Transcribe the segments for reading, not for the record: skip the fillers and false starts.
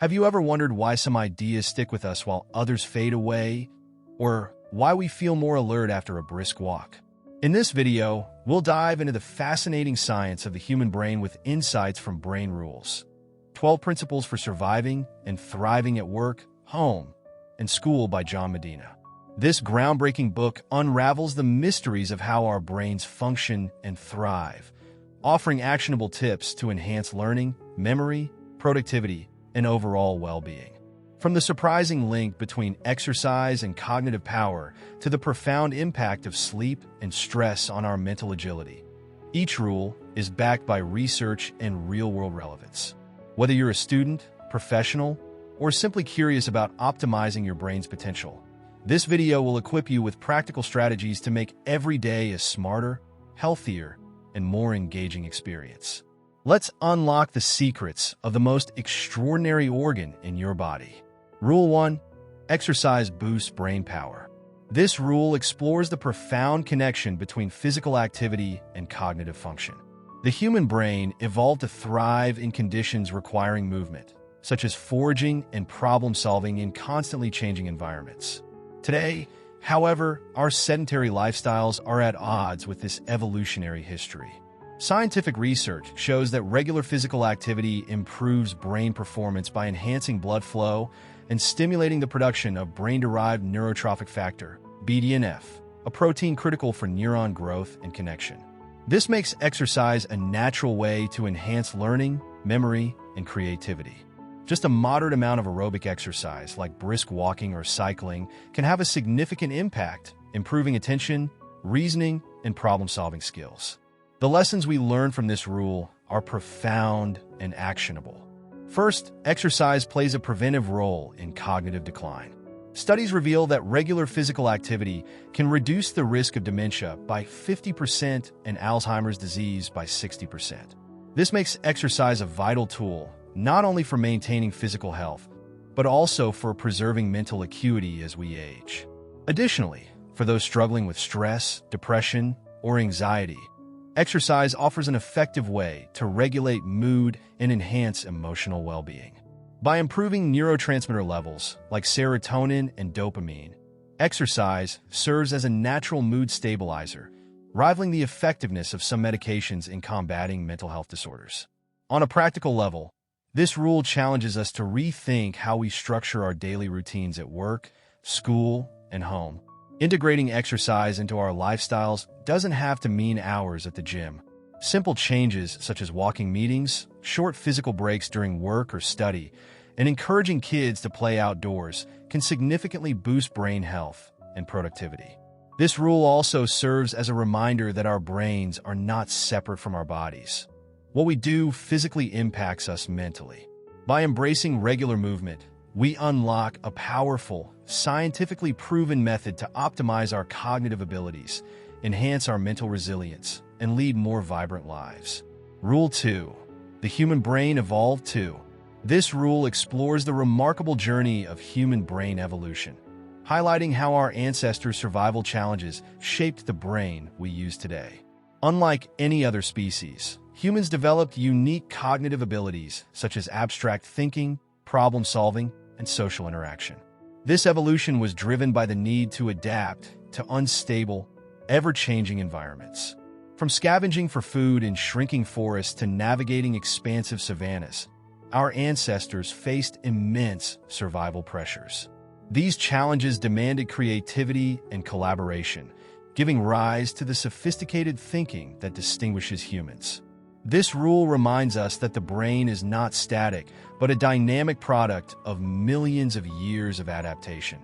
Have you ever wondered why some ideas stick with us while others fade away? Or why we feel more alert after a brisk walk? In this video, we'll dive into the fascinating science of the human brain with insights from Brain Rules, 12 Principles for Surviving and Thriving at Work, Home, and School by John Medina. This groundbreaking book unravels the mysteries of how our brains function and thrive, offering actionable tips to enhance learning, memory, productivity, and overall well-being. From the surprising link between exercise and cognitive power to the profound impact of sleep and stress on our mental agility, each rule is backed by research and real-world relevance. Whether you're a student, professional, or simply curious about optimizing your brain's potential, this video will equip you with practical strategies to make every day a smarter, healthier, and more engaging experience. Let's unlock the secrets of the most extraordinary organ in your body. Rule 1. Exercise boosts brain power. This rule explores the profound connection between physical activity and cognitive function. The human brain evolved to thrive in conditions requiring movement, such as foraging and problem-solving in constantly changing environments. Today, however, our sedentary lifestyles are at odds with this evolutionary history. Scientific research shows that regular physical activity improves brain performance by enhancing blood flow and stimulating the production of brain-derived neurotrophic factor, BDNF, a protein critical for neuron growth and connection. This makes exercise a natural way to enhance learning, memory, and creativity. Just a moderate amount of aerobic exercise, like brisk walking or cycling, can have a significant impact, improving attention, reasoning, and problem-solving skills. The lessons we learn from this rule are profound and actionable. First, exercise plays a preventive role in cognitive decline. Studies reveal that regular physical activity can reduce the risk of dementia by 50% and Alzheimer's disease by 60%. This makes exercise a vital tool, not only for maintaining physical health, but also for preserving mental acuity as we age. Additionally, for those struggling with stress, depression, or anxiety, exercise offers an effective way to regulate mood and enhance emotional well-being. By improving neurotransmitter levels like serotonin and dopamine, exercise serves as a natural mood stabilizer, rivaling the effectiveness of some medications in combating mental health disorders. On a practical level, this rule challenges us to rethink how we structure our daily routines at work, school, and home. Integrating exercise into our lifestyles doesn't have to mean hours at the gym. Simple changes such as walking meetings, short physical breaks during work or study, and encouraging kids to play outdoors can significantly boost brain health and productivity. This rule also serves as a reminder that our brains are not separate from our bodies. What we do physically impacts us mentally. By embracing regular movement, we unlock a powerful, scientifically proven method to optimize our cognitive abilities, enhance our mental resilience, and lead more vibrant lives. Rule 2. The human brain evolved too. This rule explores the remarkable journey of human brain evolution, highlighting how our ancestors' survival challenges shaped the brain we use today. Unlike any other species, humans developed unique cognitive abilities such as abstract thinking, problem-solving, and social interaction. This evolution was driven by the need to adapt to unstable, ever-changing environments. From scavenging for food in shrinking forests to navigating expansive savannas, our ancestors faced immense survival pressures. These challenges demanded creativity and collaboration, giving rise to the sophisticated thinking that distinguishes humans. This rule reminds us that the brain is not static, but a dynamic product of millions of years of adaptation,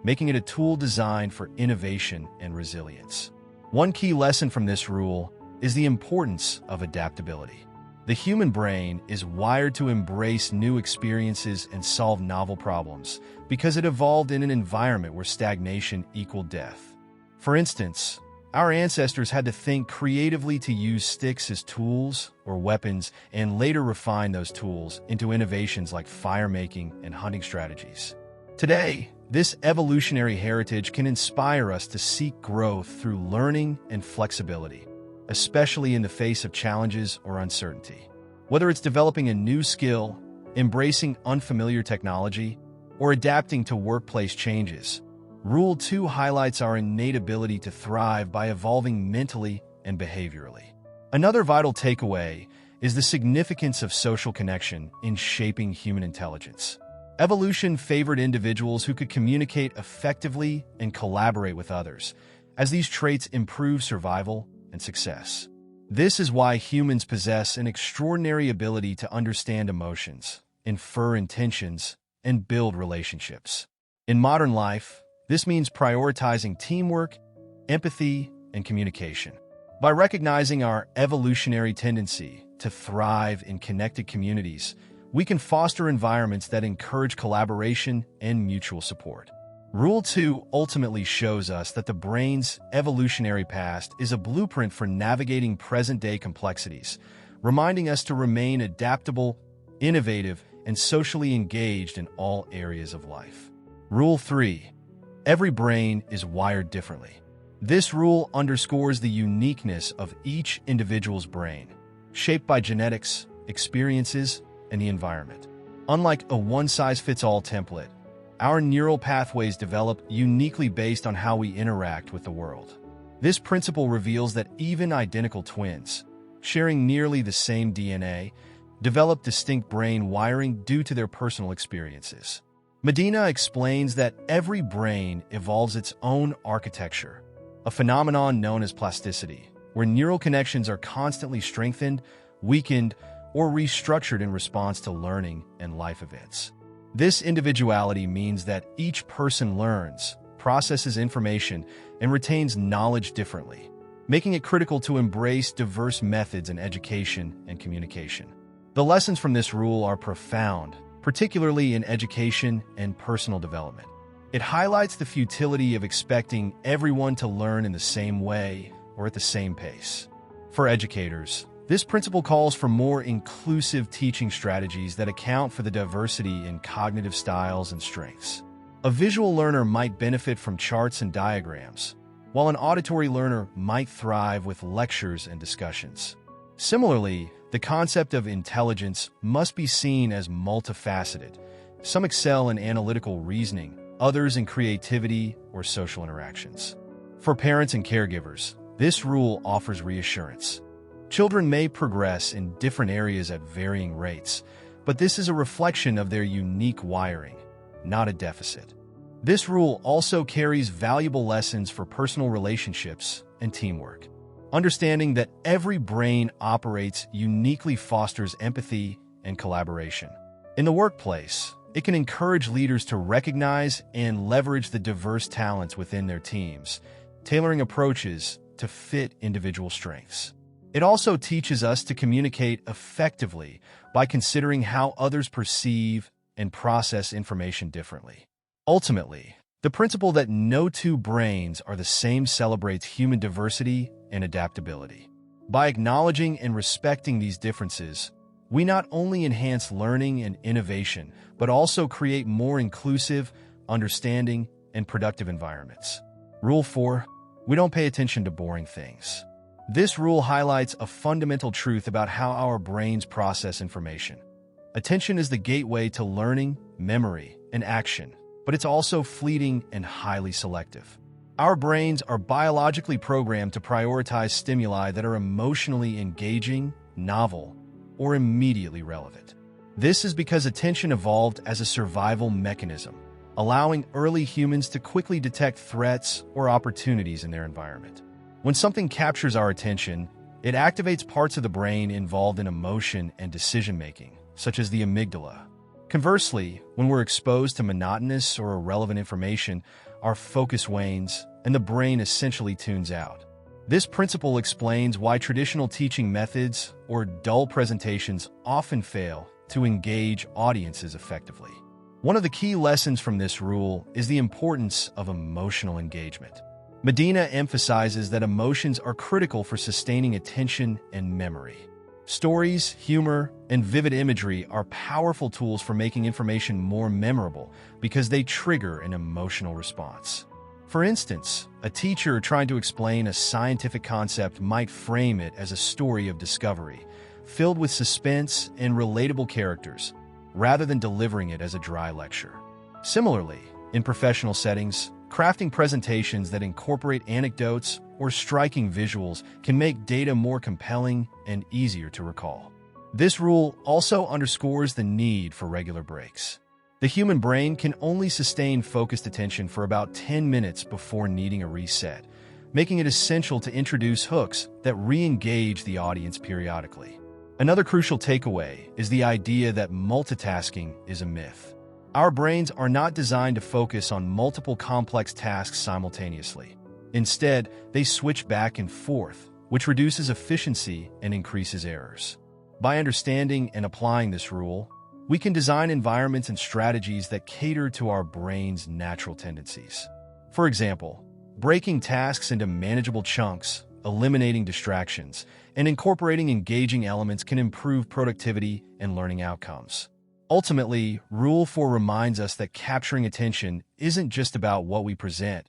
making it a tool designed for innovation and resilience. One key lesson from this rule is the importance of adaptability. The human brain is wired to embrace new experiences and solve novel problems because it evolved in an environment where stagnation equaled death. For instance, our ancestors had to think creatively to use sticks as tools or weapons and later refine those tools into innovations like fire-making and hunting strategies. Today, this evolutionary heritage can inspire us to seek growth through learning and flexibility, especially in the face of challenges or uncertainty. Whether it's developing a new skill, embracing unfamiliar technology, or adapting to workplace changes. Rule 2 highlights our innate ability to thrive by evolving mentally and behaviorally. Another vital takeaway is the significance of social connection in shaping human intelligence. Evolution favored individuals who could communicate effectively and collaborate with others, as these traits improve survival and success. This is why humans possess an extraordinary ability to understand emotions, infer intentions, and build relationships. In modern life, this means prioritizing teamwork, empathy, and communication. By recognizing our evolutionary tendency to thrive in connected communities, we can foster environments that encourage collaboration and mutual support. Rule 2 ultimately shows us that the brain's evolutionary past is a blueprint for navigating present-day complexities, reminding us to remain adaptable, innovative, and socially engaged in all areas of life. Rule 3. Every brain is wired differently. This rule underscores the uniqueness of each individual's brain, shaped by genetics, experiences, and the environment. Unlike a one-size-fits-all template, our neural pathways develop uniquely based on how we interact with the world. This principle reveals that even identical twins, sharing nearly the same DNA, develop distinct brain wiring due to their personal experiences. Medina explains that every brain evolves its own architecture, a phenomenon known as plasticity, where neural connections are constantly strengthened, weakened, or restructured in response to learning and life events. This individuality means that each person learns, processes information, and retains knowledge differently, making it critical to embrace diverse methods in education and communication. The lessons from this rule are profound, particularly in education and personal development. It highlights the futility of expecting everyone to learn in the same way or at the same pace. For educators, this principle calls for more inclusive teaching strategies that account for the diversity in cognitive styles and strengths. A visual learner might benefit from charts and diagrams, while an auditory learner might thrive with lectures and discussions. Similarly, the concept of intelligence must be seen as multifaceted. Some excel in analytical reasoning, others in creativity or social interactions. For parents and caregivers, this rule offers reassurance. Children may progress in different areas at varying rates, but this is a reflection of their unique wiring, not a deficit. This rule also carries valuable lessons for personal relationships and teamwork. Understanding that every brain operates uniquely fosters empathy and collaboration. In the workplace, it can encourage leaders to recognize and leverage the diverse talents within their teams, tailoring approaches to fit individual strengths. It also teaches us to communicate effectively by considering how others perceive and process information differently. Ultimately, the principle that no two brains are the same celebrates human diversity and adaptability. By acknowledging and respecting these differences, we not only enhance learning and innovation, but also create more inclusive, understanding, and productive environments. Rule 4. We don't pay attention to boring things. This rule highlights a fundamental truth about how our brains process information. Attention is the gateway to learning, memory, and action, but it's also fleeting and highly selective. Our brains are biologically programmed to prioritize stimuli that are emotionally engaging, novel, or immediately relevant. This is because attention evolved as a survival mechanism, allowing early humans to quickly detect threats or opportunities in their environment. When something captures our attention, it activates parts of the brain involved in emotion and decision-making, such as the amygdala. Conversely, when we're exposed to monotonous or irrelevant information, our focus wanes and the brain essentially tunes out. This principle explains why traditional teaching methods or dull presentations often fail to engage audiences effectively. One of the key lessons from this rule is the importance of emotional engagement. Medina emphasizes that emotions are critical for sustaining attention and memory. Stories, humor, and vivid imagery are powerful tools for making information more memorable because they trigger an emotional response. For instance, a teacher trying to explain a scientific concept might frame it as a story of discovery, filled with suspense and relatable characters, rather than delivering it as a dry lecture. Similarly, in professional settings, crafting presentations that incorporate anecdotes or striking visuals can make data more compelling and easier to recall. This rule also underscores the need for regular breaks. The human brain can only sustain focused attention for about 10 minutes before needing a reset, making it essential to introduce hooks that re-engage the audience periodically. Another crucial takeaway is the idea that multitasking is a myth. Our brains are not designed to focus on multiple complex tasks simultaneously. Instead, they switch back and forth, which reduces efficiency and increases errors. By understanding and applying this rule, we can design environments and strategies that cater to our brain's natural tendencies. For example, breaking tasks into manageable chunks, eliminating distractions, and incorporating engaging elements can improve productivity and learning outcomes. Ultimately, Rule 4 reminds us that capturing attention isn't just about what we present.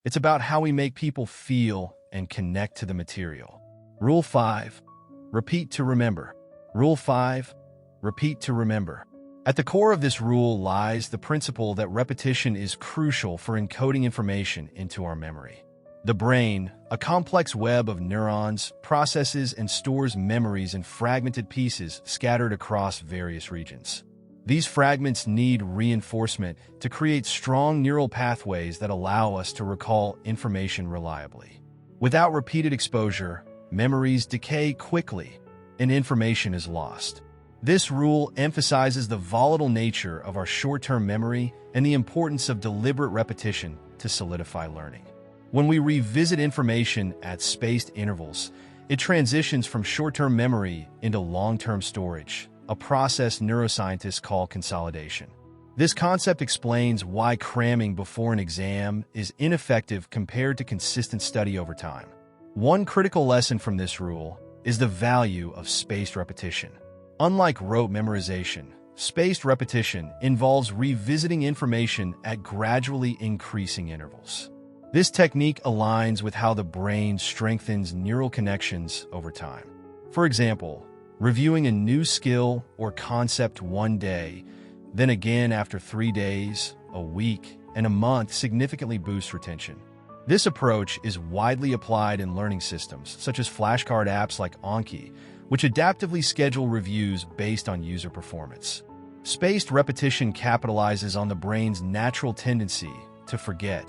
It's about how we make people feel and connect to the material. Rule 5. Repeat to remember. Rule 5. Repeat to remember. At the core of this rule lies the principle that repetition is crucial for encoding information into our memory. The brain, a complex web of neurons, processes and stores memories in fragmented pieces scattered across various regions. These fragments need reinforcement to create strong neural pathways that allow us to recall information reliably. Without repeated exposure, memories decay quickly and information is lost. This rule emphasizes the volatile nature of our short-term memory and the importance of deliberate repetition to solidify learning. When we revisit information at spaced intervals, it transitions from short-term memory into long-term storage, a process neuroscientists call consolidation. This concept explains why cramming before an exam is ineffective compared to consistent study over time. One critical lesson from this rule is the value of spaced repetition. Unlike rote memorization, spaced repetition involves revisiting information at gradually increasing intervals. This technique aligns with how the brain strengthens neural connections over time. For example, reviewing a new skill or concept one day, then again after 3 days, a week, and a month significantly boosts retention. This approach is widely applied in learning systems, such as flashcard apps like Anki, which adaptively schedule reviews based on user performance. Spaced repetition capitalizes on the brain's natural tendency to forget,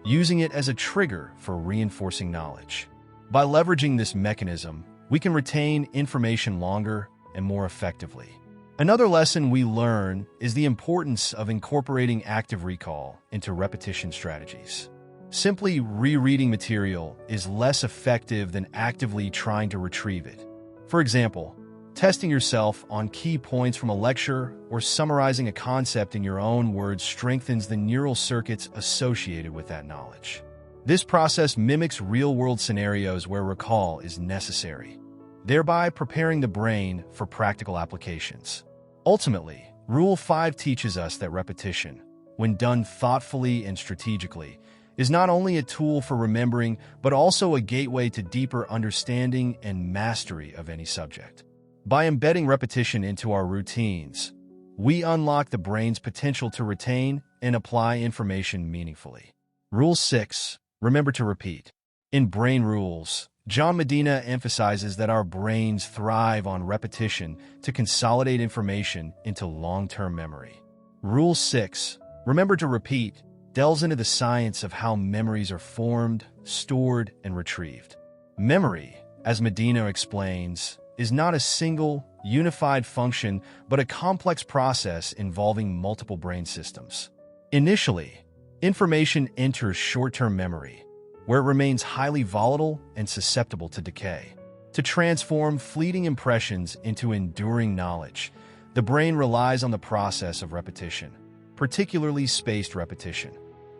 using it as a trigger for reinforcing knowledge. By leveraging this mechanism, we can retain information longer and more effectively. Another lesson we learn is the importance of incorporating active recall into repetition strategies. Simply rereading material is less effective than actively trying to retrieve it. For example, testing yourself on key points from a lecture or summarizing a concept in your own words strengthens the neural circuits associated with that knowledge. This process mimics real-world scenarios where recall is necessary, thereby preparing the brain for practical applications. Ultimately, Rule 5 teaches us that repetition, when done thoughtfully and strategically, is not only a tool for remembering, but also a gateway to deeper understanding and mastery of any subject. By embedding repetition into our routines, we unlock the brain's potential to retain and apply information meaningfully. Rule 6. Remember to repeat. In Brain Rules, John Medina emphasizes that our brains thrive on repetition to consolidate information into long-term memory. Rule 6. Remember to repeat delves into the science of how memories are formed, stored, and retrieved. Memory, as Medina explains, is not a single, unified function, but a complex process involving multiple brain systems. Initially, information enters short-term memory, where it remains highly volatile and susceptible to decay. To transform fleeting impressions into enduring knowledge, the brain relies on the process of repetition, particularly spaced repetition.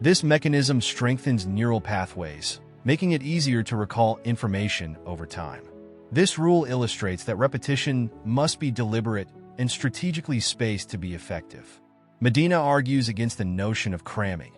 This mechanism strengthens neural pathways, making it easier to recall information over time. This rule illustrates that repetition must be deliberate and strategically spaced to be effective. Medina argues against the notion of cramming,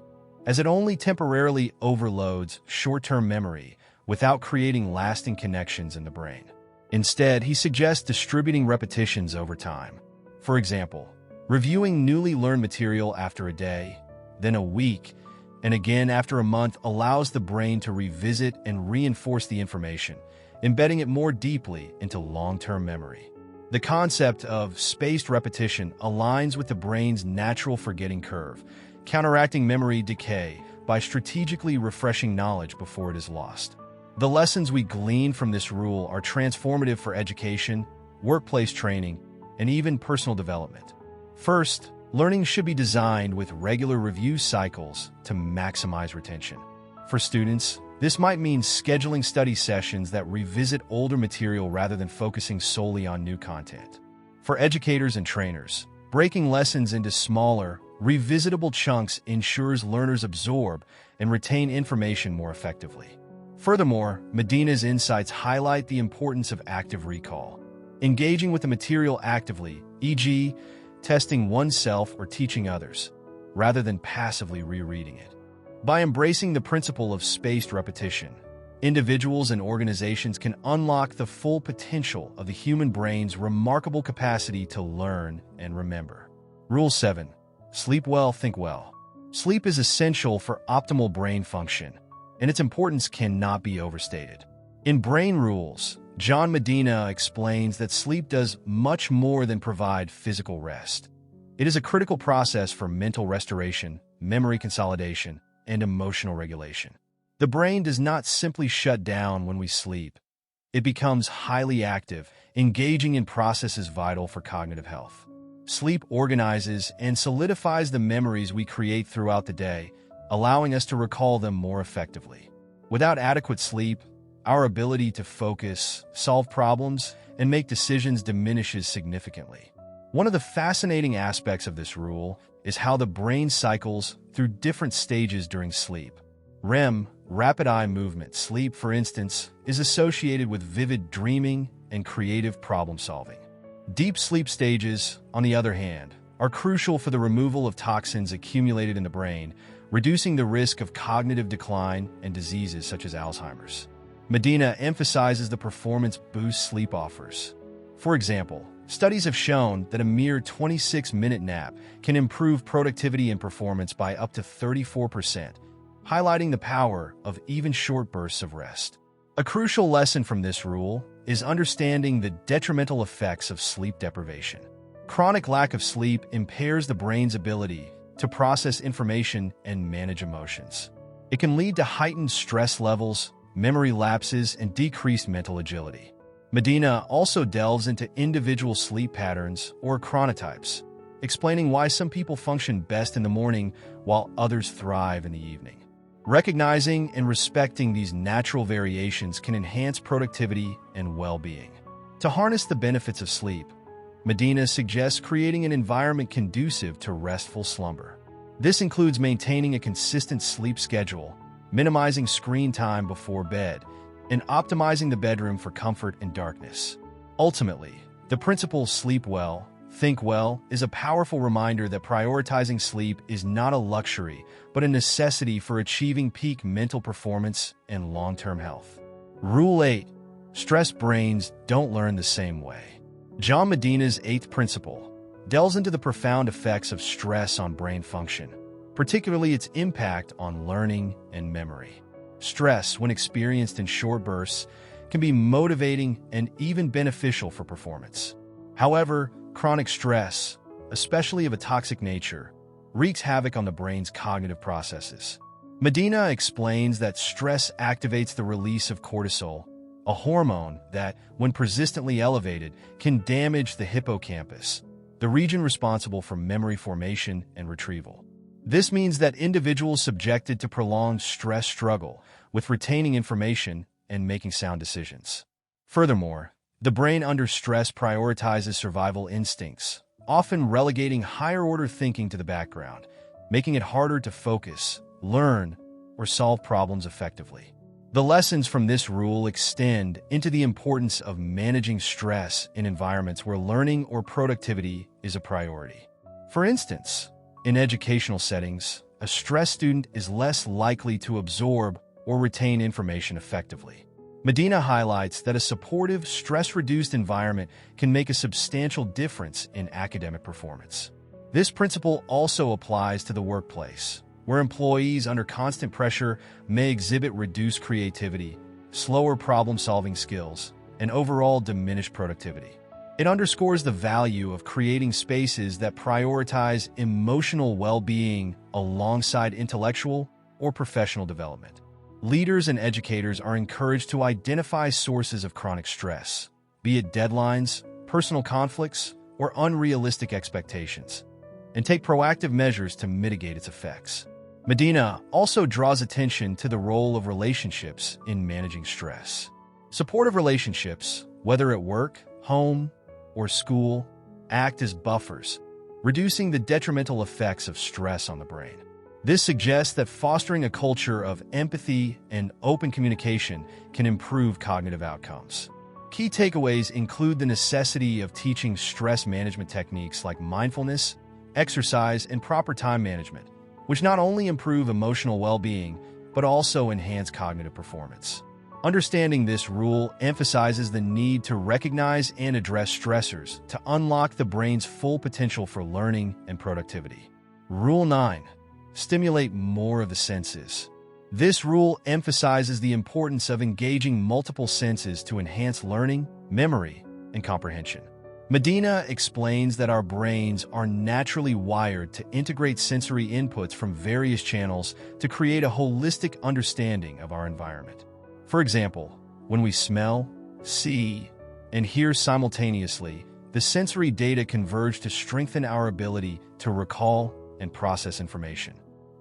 as it only temporarily overloads short-term memory without creating lasting connections in the brain. Instead, he suggests distributing repetitions over time. For example, Reviewing newly learned material after a day, then a week, and again after a month allows the brain to revisit and reinforce the information, embedding it more deeply into long-term memory. The concept of spaced repetition aligns with the brain's natural forgetting curve, counteracting memory decay by strategically refreshing knowledge before it is lost. The lessons we glean from this rule are transformative for education, workplace training, and even personal development. First, learning should be designed with regular review cycles to maximize retention. For students, this might mean scheduling study sessions that revisit older material rather than focusing solely on new content. For educators and trainers, breaking lessons into smaller, revisitable chunks ensures learners absorb and retain information more effectively. Furthermore, Medina's insights highlight the importance of active recall. Engaging with the material actively, e.g., testing oneself or teaching others, rather than passively rereading it. By embracing the principle of spaced repetition, individuals and organizations can unlock the full potential of the human brain's remarkable capacity to learn and remember. Rule 7. Sleep well, think well. Sleep is essential for optimal brain function, and its importance cannot be overstated. In Brain Rules, John Medina explains that sleep does much more than provide physical rest. It is a critical process for mental restoration, memory consolidation, and emotional regulation. The brain does not simply shut down when we sleep. It becomes highly active, engaging in processes vital for cognitive health. Sleep organizes and solidifies the memories we create throughout the day, allowing us to recall them more effectively. Without adequate sleep, our ability to focus, solve problems, and make decisions diminishes significantly. One of the fascinating aspects of this rule is how the brain cycles through different stages during sleep. REM, rapid eye movement sleep, for instance, is associated with vivid dreaming and creative problem-solving. Deep sleep stages, on the other hand, are crucial for the removal of toxins accumulated in the brain, reducing the risk of cognitive decline and diseases such as Alzheimer's. Medina emphasizes the performance boost sleep offers. For example, studies have shown that a mere 26-minute nap can improve productivity and performance by up to 34%, highlighting the power of even short bursts of rest. A crucial lesson from this rule is understanding the detrimental effects of sleep deprivation. Chronic lack of sleep impairs the brain's ability to process information and manage emotions. It can lead to heightened stress levels, memory lapses, and decreased mental agility. Medina also delves into individual sleep patterns or chronotypes, explaining why some people function best in the morning while others thrive in the evening. Recognizing and respecting these natural variations can enhance productivity and well-being. To harness the benefits of sleep, Medina suggests creating an environment conducive to restful slumber. This includes maintaining a consistent sleep schedule, minimizing screen time before bed, and optimizing the bedroom for comfort and darkness. Ultimately, the principle "sleep well, think well" is a powerful reminder that prioritizing sleep is not a luxury, but a necessity for achieving peak mental performance and long-term health. Rule 8. Stressed brains don't learn the same way. John Medina's 8th principle delves into the profound effects of stress on brain function, particularly its impact on learning and memory. Stress, when experienced in short bursts, can be motivating and even beneficial for performance. However, chronic stress, especially of a toxic nature, wreaks havoc on the brain's cognitive processes. Medina explains that stress activates the release of cortisol, a hormone that, when persistently elevated, can damage the hippocampus, the region responsible for memory formation and retrieval. This means that individuals subjected to prolonged stress struggle with retaining information and making sound decisions. Furthermore, the brain under stress prioritizes survival instincts, often relegating higher-order thinking to the background, making it harder to focus, learn, or solve problems effectively. The lessons from this rule extend into the importance of managing stress in environments where learning or productivity is a priority. For instance, in educational settings, a stressed student is less likely to absorb or retain information effectively. Medina highlights that a supportive, stress-reduced environment can make a substantial difference in academic performance. This principle also applies to the workplace, where employees under constant pressure may exhibit reduced creativity, slower problem-solving skills, and overall diminished productivity. It underscores the value of creating spaces that prioritize emotional well-being alongside intellectual or professional development. Leaders and educators are encouraged to identify sources of chronic stress, be it deadlines, personal conflicts, or unrealistic expectations, and take proactive measures to mitigate its effects. Medina also draws attention to the role of relationships in managing stress. Supportive relationships, whether at work, home, or school, act as buffers, reducing the detrimental effects of stress on the brain. This suggests that fostering a culture of empathy and open communication can improve cognitive outcomes. Key takeaways include the necessity of teaching stress management techniques like mindfulness, exercise, and proper time management, which not only improve emotional well-being, but also enhance cognitive performance. Understanding this rule emphasizes the need to recognize and address stressors to unlock the brain's full potential for learning and productivity. Rule 9. Stimulate more of the senses. This rule emphasizes the importance of engaging multiple senses to enhance learning, memory, and comprehension. Medina explains that our brains are naturally wired to integrate sensory inputs from various channels to create a holistic understanding of our environment. For example, when we smell, see, and hear simultaneously, the sensory data converge to strengthen our ability to recall and process information.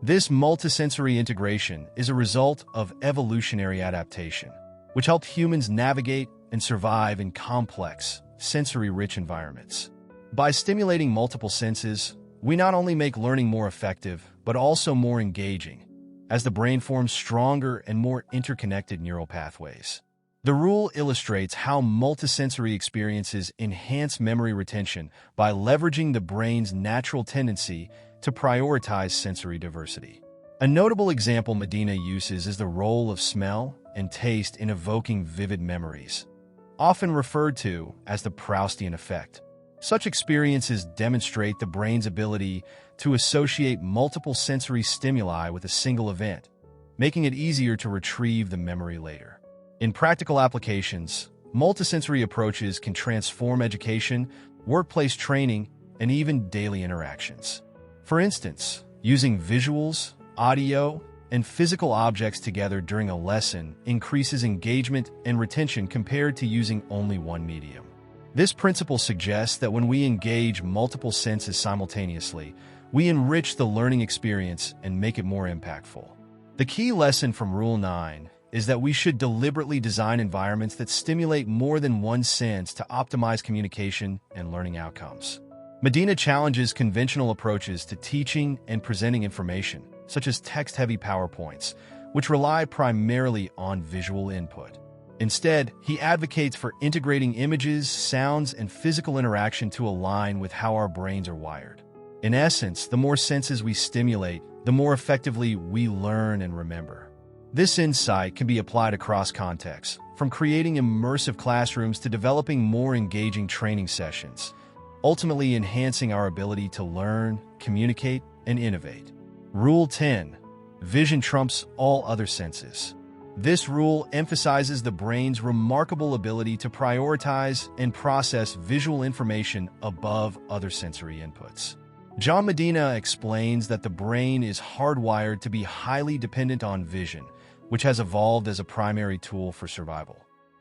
This multisensory integration is a result of evolutionary adaptation, which helped humans navigate and survive in complex, sensory-rich environments. By stimulating multiple senses, we not only make learning more effective, but also more engaging, as the brain forms stronger and more interconnected neural pathways. The rule illustrates how multisensory experiences enhance memory retention by leveraging the brain's natural tendency to prioritize sensory diversity. A notable example Medina uses is the role of smell and taste in evoking vivid memories, often referred to as the Proustian effect. Such experiences demonstrate the brain's ability to associate multiple sensory stimuli with a single event, making it easier to retrieve the memory later. In practical applications, multisensory approaches can transform education, workplace training, and even daily interactions. For instance, using visuals, audio, and physical objects together during a lesson increases engagement and retention compared to using only one medium. This principle suggests that when we engage multiple senses simultaneously, we enrich the learning experience and make it more impactful. The key lesson from Rule 9 is that we should deliberately design environments that stimulate more than one sense to optimize communication and learning outcomes. Medina challenges conventional approaches to teaching and presenting information, such as text-heavy PowerPoints, which rely primarily on visual input. Instead, he advocates for integrating images, sounds, and physical interaction to align with how our brains are wired. In essence, the more senses we stimulate, the more effectively we learn and remember. This insight can be applied across contexts, from creating immersive classrooms to developing more engaging training sessions, ultimately enhancing our ability to learn, communicate, and innovate. Rule 10. Vision trumps all other senses. This rule emphasizes the brain's remarkable ability to prioritize and process visual information above other sensory inputs. John Medina explains that the brain is hardwired to be highly dependent on vision, which has evolved as a primary tool for survival.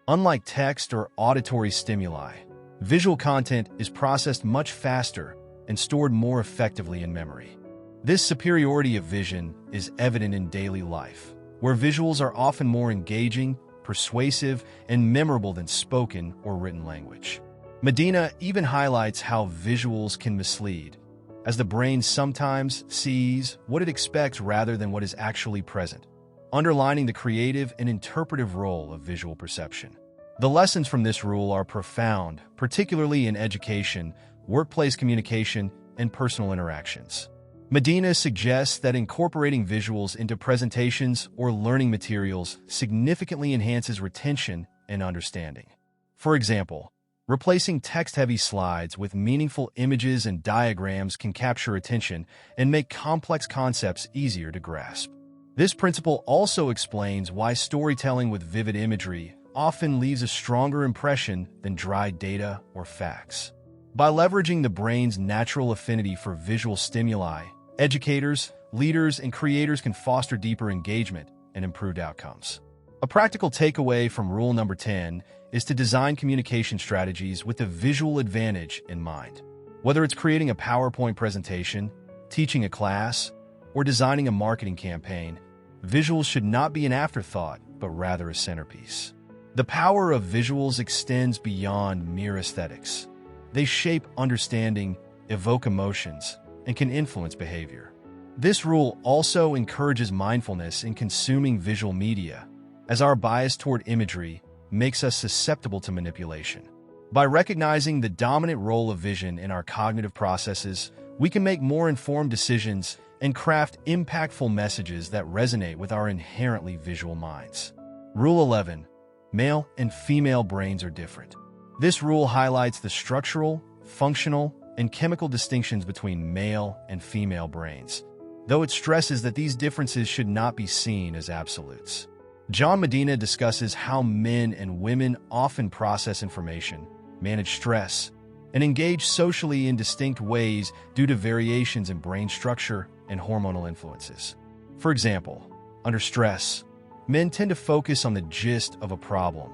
Unlike text or auditory stimuli, visual content is processed much faster and stored more effectively in memory. This superiority of vision is evident in daily life, where visuals are often more engaging, persuasive, and memorable than spoken or written language. Medina even highlights how visuals can mislead, as the brain sometimes sees what it expects rather than what is actually present, underlining the creative and interpretive role of visual perception. The lessons from this rule are profound, particularly in education, workplace communication, and personal interactions. Medina suggests that incorporating visuals into presentations or learning materials significantly enhances retention and understanding. For example, Replacing text-heavy slides with meaningful images and diagrams can capture attention and make complex concepts easier to grasp. This principle also explains why storytelling with vivid imagery often leaves a stronger impression than dry data or facts. By leveraging the brain's natural affinity for visual stimuli, educators, leaders, and creators can foster deeper engagement and improved outcomes. A practical takeaway from rule number 10 is to design communication strategies with the visual advantage in mind. Whether it's creating a PowerPoint presentation, teaching a class, or designing a marketing campaign, visuals should not be an afterthought, but rather a centerpiece. The power of visuals extends beyond mere aesthetics. They shape understanding, evoke emotions, and can influence behavior. This rule also encourages mindfulness in consuming visual media, as our bias toward imagery makes us susceptible to manipulation. By recognizing the dominant role of vision in our cognitive processes, we can make more informed decisions and craft impactful messages that resonate with our inherently visual minds. Rule 11. Male and female brains are different. This rule highlights the structural, functional, and chemical distinctions between male and female brains, though it stresses that these differences should not be seen as absolutes. John Medina discusses how men and women often process information, manage stress, and engage socially in distinct ways due to variations in brain structure and hormonal influences. For example, under stress, men tend to focus on the gist of a problem,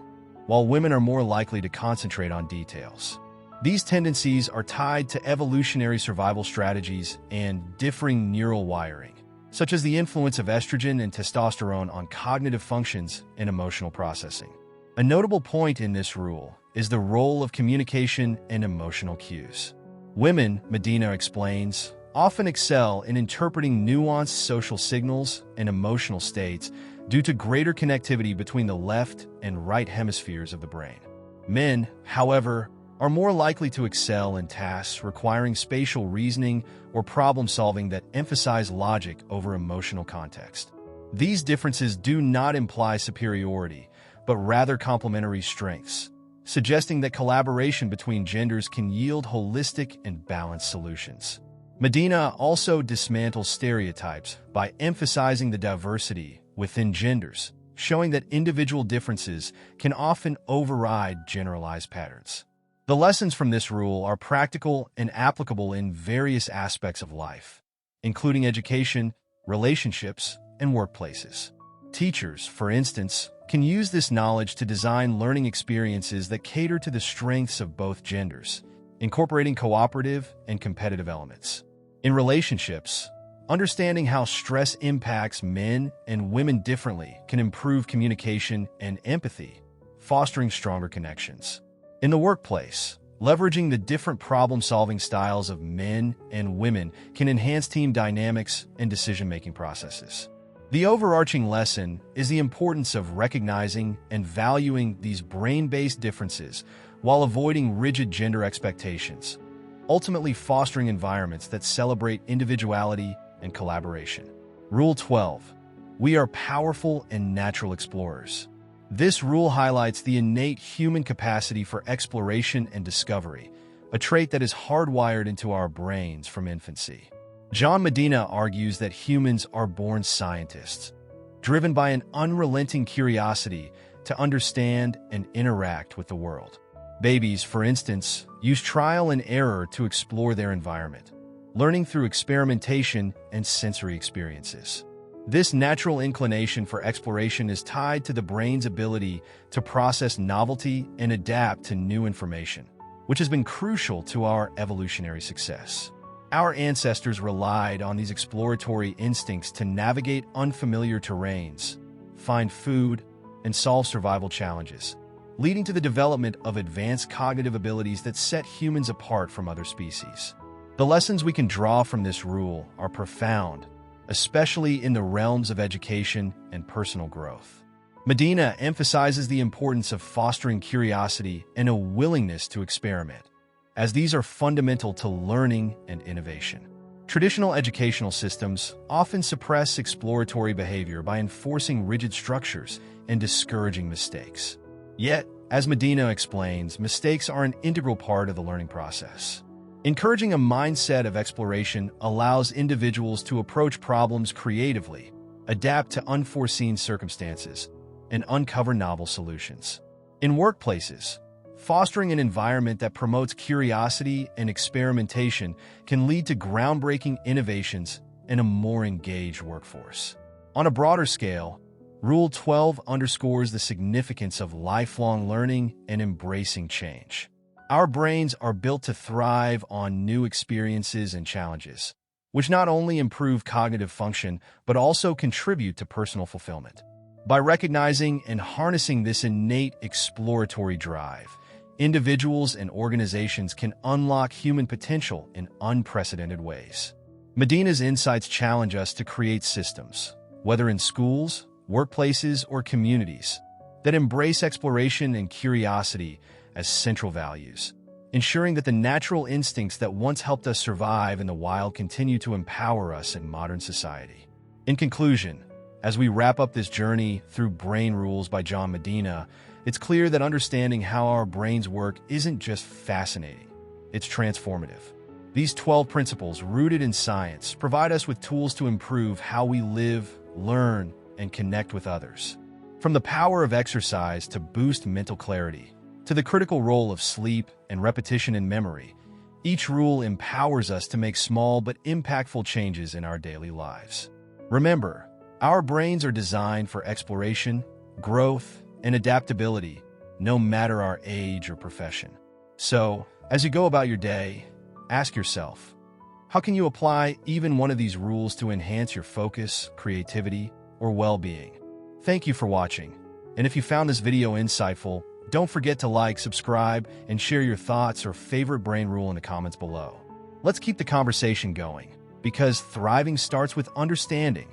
while women are more likely to concentrate on details. These tendencies are tied to evolutionary survival strategies and differing neural wiring, such as the influence of estrogen and testosterone on cognitive functions and emotional processing. A notable point in this rule is the role of communication and emotional cues. Women, Medina explains, often excel in interpreting nuanced social signals and emotional states due to greater connectivity between the left and right hemispheres of the brain. Men, however, are more likely to excel in tasks requiring spatial reasoning or problem-solving that emphasize logic over emotional context. These differences do not imply superiority, but rather complementary strengths, suggesting that collaboration between genders can yield holistic and balanced solutions. Medina also dismantles stereotypes by emphasizing the diversity within genders, showing that individual differences can often override generalized patterns. The lessons from this rule are practical and applicable in various aspects of life, including education, relationships, and workplaces. Teachers, for instance, can use this knowledge to design learning experiences that cater to the strengths of both genders, incorporating cooperative and competitive elements. In relationships, understanding how stress impacts men and women differently can improve communication and empathy, fostering stronger connections. In the workplace, leveraging the different problem-solving styles of men and women can enhance team dynamics and decision-making processes. The overarching lesson is the importance of recognizing and valuing these brain-based differences while avoiding rigid gender expectations, ultimately fostering environments that celebrate individuality and collaboration. Rule 12. We are powerful and natural explorers. This rule highlights the innate human capacity for exploration and discovery, a trait that is hardwired into our brains from infancy. John Medina argues that humans are born scientists, driven by an unrelenting curiosity to understand and interact with the world. Babies, for instance, use trial and error to explore their environment, learning through experimentation and sensory experiences. This natural inclination for exploration is tied to the brain's ability to process novelty and adapt to new information, which has been crucial to our evolutionary success. Our ancestors relied on these exploratory instincts to navigate unfamiliar terrains, find food, and solve survival challenges, leading to the development of advanced cognitive abilities that set humans apart from other species. The lessons we can draw from this rule are profound, especially in the realms of education and personal growth. Medina emphasizes the importance of fostering curiosity and a willingness to experiment, as these are fundamental to learning and innovation. Traditional educational systems often suppress exploratory behavior by enforcing rigid structures and discouraging mistakes. Yet, As Medina explains, mistakes are an integral part of the learning process. Encouraging a mindset of exploration allows individuals to approach problems creatively, adapt to unforeseen circumstances, and uncover novel solutions. In workplaces, fostering an environment that promotes curiosity and experimentation can lead to groundbreaking innovations and a more engaged workforce. On a broader scale, Rule 12 underscores the significance of lifelong learning and embracing change. Our brains are built to thrive on new experiences and challenges, which not only improve cognitive function but also contribute to personal fulfillment. By recognizing and harnessing this innate exploratory drive, individuals and organizations can unlock human potential in unprecedented ways. Medina's insights challenge us to create systems, whether in schools, workplaces, or communities, that embrace exploration and curiosity as central values, ensuring that the natural instincts that once helped us survive in the wild continue to empower us in modern society. In conclusion, as we wrap up this journey through Brain Rules by John Medina, it's clear that understanding how our brains work isn't just fascinating, it's transformative. These 12 principles, rooted in science, provide us with tools to improve how we live, learn, and connect with others. From the power of exercise to boost mental clarity, to the critical role of sleep and repetition in memory, each rule empowers us to make small but impactful changes in our daily lives. Remember, our brains are designed for exploration, growth, and adaptability, no matter our age or profession. So, as you go about your day, ask yourself, how can you apply even one of these rules to enhance your focus, creativity, or well-being? Thank you for watching, and if you found this video insightful, don't forget to like, subscribe, and share your thoughts or favorite brain rule in the comments below. Let's keep the conversation going, because thriving starts with understanding.